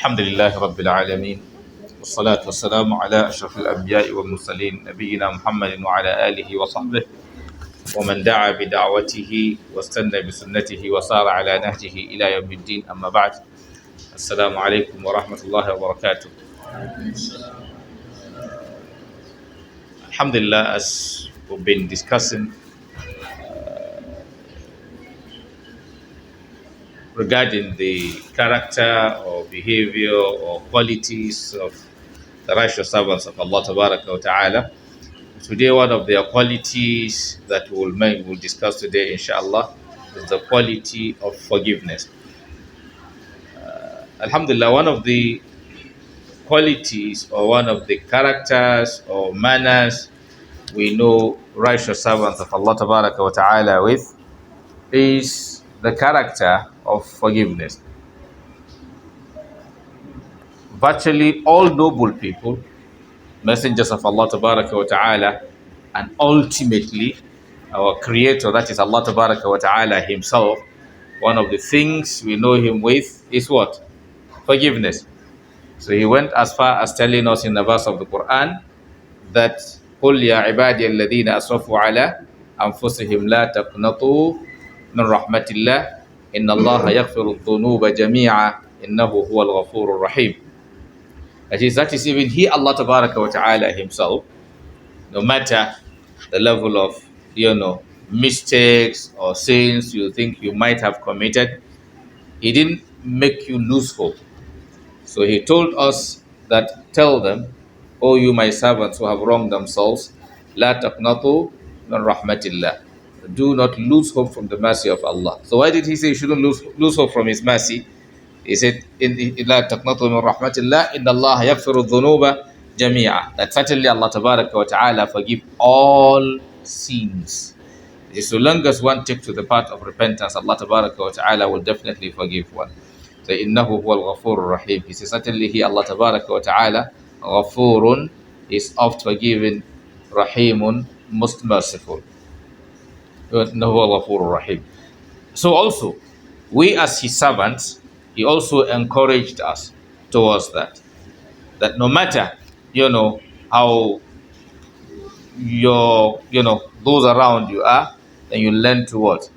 الحمد لله رب العالمين والصلاة والسلام على أشرف الأنبياء والمرسلين نبينا محمد وعلى آله وصحبه ومن دعا بدعوته واستنى بسنته وسار على نهجه إلى يوم الدين أما بعد السلام عليكم ورحمة الله وبركاته. Alhamdulillah, as we've been discussing regarding the character or behavior or qualities of the righteous servants of Allah Tabaraka wa Ta'ala. Today, one of their qualities that we'll discuss today, inshallah, is the quality of forgiveness. Alhamdulillah, one of the qualities or one of the characters or manners we know righteous servants of Allah Tabaraka wa Ta'ala with is the character of forgiveness. Virtually all noble people, messengers of Allah Tabaraka wa Ta'ala, and ultimately our creator, that is Allah Tabaraka wa Ta'ala himself, one of the things we know him with is what? Forgiveness. So he went as far as telling us in the verse of the Quran that قُلْ يَا عِبَادِيَ الَّذِينَ أَسْرَفُوا عَلَىٰ أَنفُسِهِمْ لَا تَقْنَطُوا مِنْ رَحْمَةِ اللَّهِ إِنَّ اللَّهَ يَغْفِرُ الذُّنُوبَ جَمِيعًا إِنَّهُ هُوَ الْغَفُورُ الرَّحِيمُ. That is even he, Allah Tabaraka wa Ta'ala himself, no matter the level of, mistakes or sins you think you might have committed, he didn't make you lose hope. So he told us that, tell them, O you my servants who have wronged themselves, La taqnatu min rahmatillah. Do not lose hope from the mercy of Allah. So why did he say you shouldn't lose hope from his mercy? He said, La taqnatu min rahmatillah, inna Allah yaghfiru dhunuba jami'a. That certainly Allah Tabaraka wa Ta'ala forgive all sins. So long as one takes to the path of repentance, Allah Tabaraka wa Ta'ala will definitely forgive one. So innahu huwal ghafurur rahim. He says certainly he, Allah Tabaraka wa Ta'ala, ghafurun, is oft forgiving, rahimun, most merciful. Innahu huwal ghafurur rahim. So also, we as his servants, he also encouraged us towards that. That no matter, how those around you are, then you learn to what?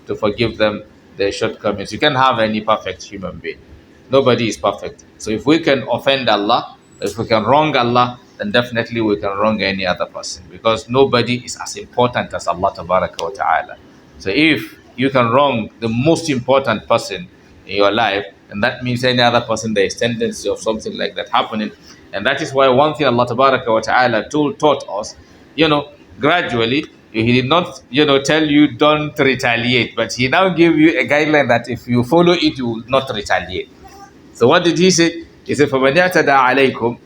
To forgive them their shortcomings. You can't have any perfect human being. Nobody is perfect. So if we can offend Allah, if we can wrong Allah, then definitely we can wrong any other person, because nobody is as important as Allah Tabaraka wa Ta'ala. So if you can wrong the most important person in your life, and that means any other person, there is tendency of something like that happening. And that is why one thing Allah Tabaraka wa Ta'ala taught us, gradually, he did not, tell you don't retaliate, but he now gave you a guideline that if you follow it, you will not retaliate. So what did he say? He said, فَمَنْ يَعْتَدَى عَلَيْكُمْ,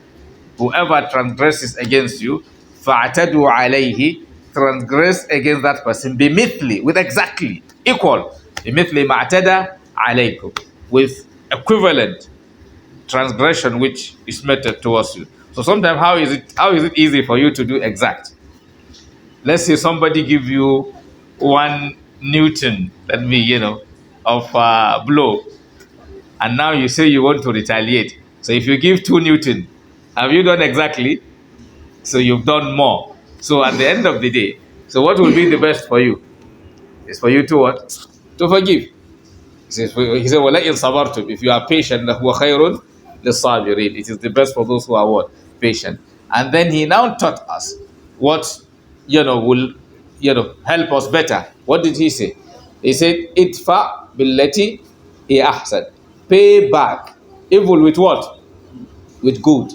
whoever transgresses against you, فَاعْتَدُوا عَلَيْهِ, transgress against that person, بِمِثْلِ, with exactly, equal, بِمِثْلِ مَا اعْتَدَى عَلَيْكُمْ, with equivalent transgression which is meted towards you. So sometimes how is it easy for you to do exact? Let's say somebody give you 1 Newton, of blow, and now you say you want to retaliate. So if you give 2 Newton, have you done exactly? So you've done more. So at the end of the day, so what will be the best for you? Is for you to what? To forgive. He said, وَلَئِنْ صَبَرْتُمْ, if you are patient, لَهُوَ خَيْرٌ لِلصَّابِرِينَ, it is the best for those who are what? Patient. And then he now taught us what will help us better. What did he say? He said, Itfa billati ahsan. Pay back evil with what? With good.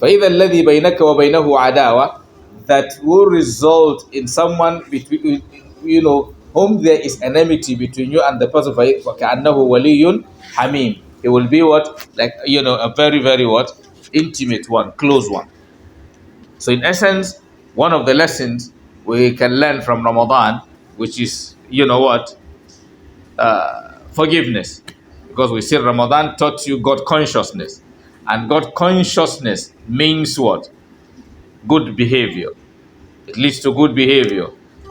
فَإِذَا الَّذِي بَيْنَكَ وَبَيْنَهُ عَدَاوَةٌ, that will result in someone between, whom there is enmity between you and the person. فَكَأَنَّهُ وَلِيٌّ حَمِيمٌ. It will be what? Like, a very, very what? Intimate one, close one. So in essence, one of the lessons we can learn from Ramadan, which is, forgiveness. Because we see Ramadan taught you God consciousness. And God consciousness means what? Good behavior. It leads to good behavior.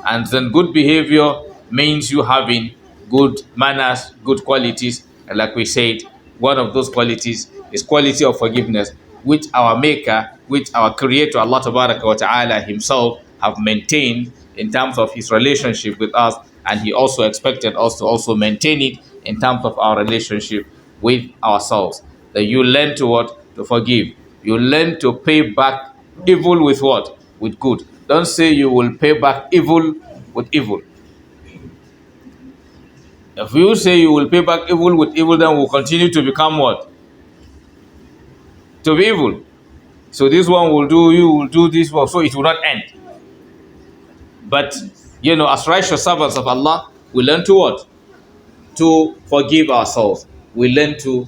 And then good behavior means you having good manners, good qualities. And like we said, one of those qualities is quality of forgiveness, which our Maker, which our Creator, Allah Tabaraka wa Ta'ala Himself have maintained in terms of His relationship with us, and He also expected us to also maintain it in terms of our relationship with ourselves. That you learn to what? To forgive. You learn to pay back evil with what? With good. Don't say you will pay back evil with evil. If you say you will pay back evil with evil, then will continue to become what? To be evil. So this one will do, you will do this one, so it will not end. But, as righteous servants of Allah, we learn to what? To forgive ourselves. We learn to,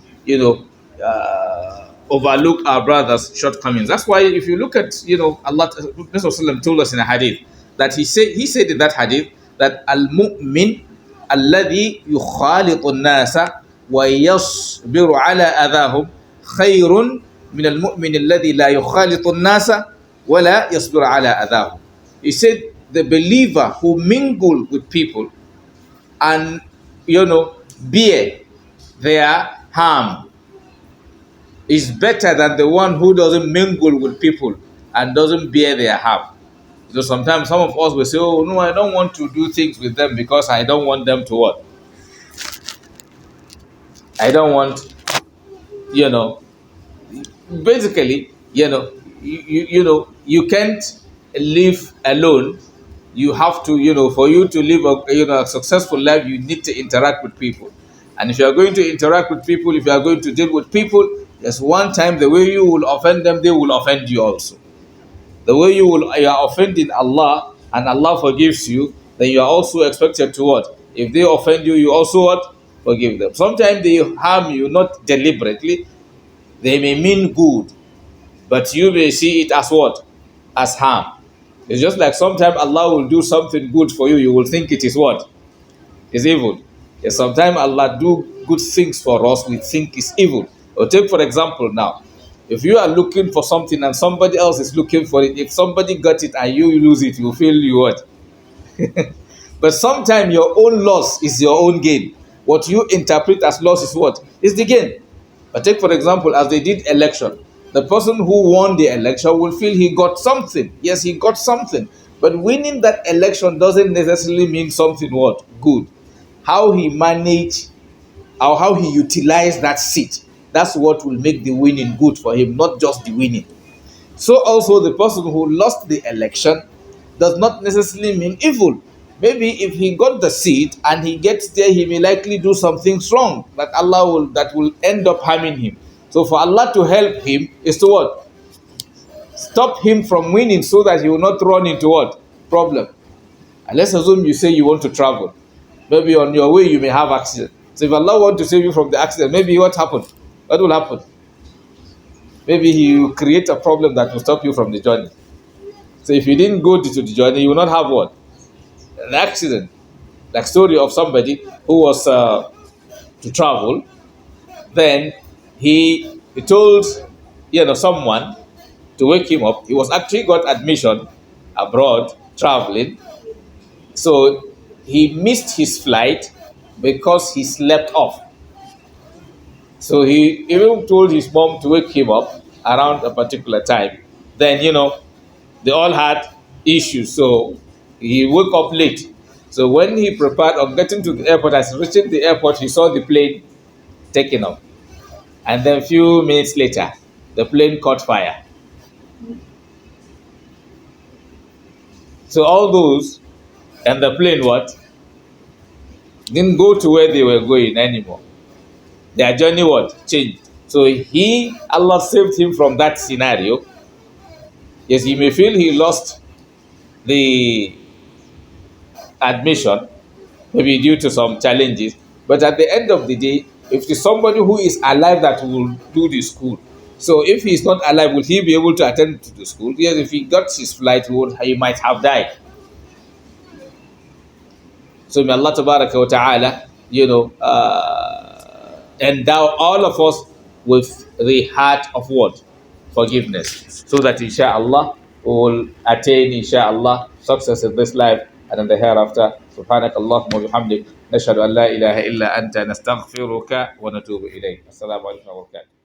overlook our brothers' shortcomings. That's why if you look at, Allah, Prophet told us in a hadith that he said in that hadith that al-mu'min alladhi yukhaliqu an-nasa wa yasbiru ala adahum khayrun min al-mu'min alladhi la yukhaliqu an-nasa wa la yasbiru ala adahum. He said the believer who mingle with people and bear their harm is better than the one who doesn't mingle with people and doesn't bear their harm. So sometimes some of us will say, oh no, I don't want to do things with them because I don't want them to what? I don't want, basically, you can't live alone. You have to, for you to live a successful life, you need to interact with people. And if you are going to interact with people, if you are going to deal with people, there's one time the way you will offend them, they will offend you also. The way you are offending Allah and Allah forgives you, then you are also expected to what? If they offend you, you also what? Forgive them. Sometimes they harm you, not deliberately. They may mean good, but you may see it as what? As harm. It's just like sometimes Allah will do something good for you, you will think it is what? It's evil. Yes, sometimes Allah do good things for us, we think it's evil. Or take for example now, if you are looking for something and somebody else is looking for it, if somebody got it and you lose it, you feel you what? But sometimes your own loss is your own gain. What you interpret as loss is what? Is the gain. But take for example, as they did election, the person who won the election will feel he got something. Yes, he got something. But winning that election doesn't necessarily mean something what? Good. How he managed or how he utilized that seat, that's what will make the winning good for him, not just the winning. So also the person who lost the election does not necessarily mean evil. Maybe if he got the seat and he gets there, he may likely do something wrong that will end up harming him. So for Allah to help him is to what? Stop him from winning so that he will not run into what? Problem. And let's assume you say you want to travel. Maybe on your way you may have accident. So if Allah wants to save you from the accident, maybe what happened? What will happen? Maybe He will create a problem that will stop you from the journey. So if you didn't go to the journey, you will not have what? An accident. Like story of somebody who was to travel. Then he told someone to wake him up. He was actually got admission abroad traveling. So he missed his flight because he slept off. So he even told his mom to wake him up around a particular time. Then, they all had issues. So he woke up late. So when he prepared on getting to the airport, as reaching the airport, he saw the plane taking off. And then a few minutes later, the plane caught fire. So all those and the plane what? Didn't go to where they were going anymore. Their journey what? Changed. So Allah saved him from that scenario. Yes, he may feel he lost the admission, maybe due to some challenges. But at the end of the day, if there's somebody who is alive that will do the school, so if he's not alive, will he be able to attend to the school? Yes, if he got his flight, he might have died. So may Allah wa ta'ala, endow all of us with the heart of what? Forgiveness. So that inshallah we will attain inshallah success in this life and in the hereafter. سبحانك اللهم وبحمدك نشهد أن لا إله إلا أنت نستغفرك ونتوب إليك. السلام عليكم ورحمة الله وبركاته.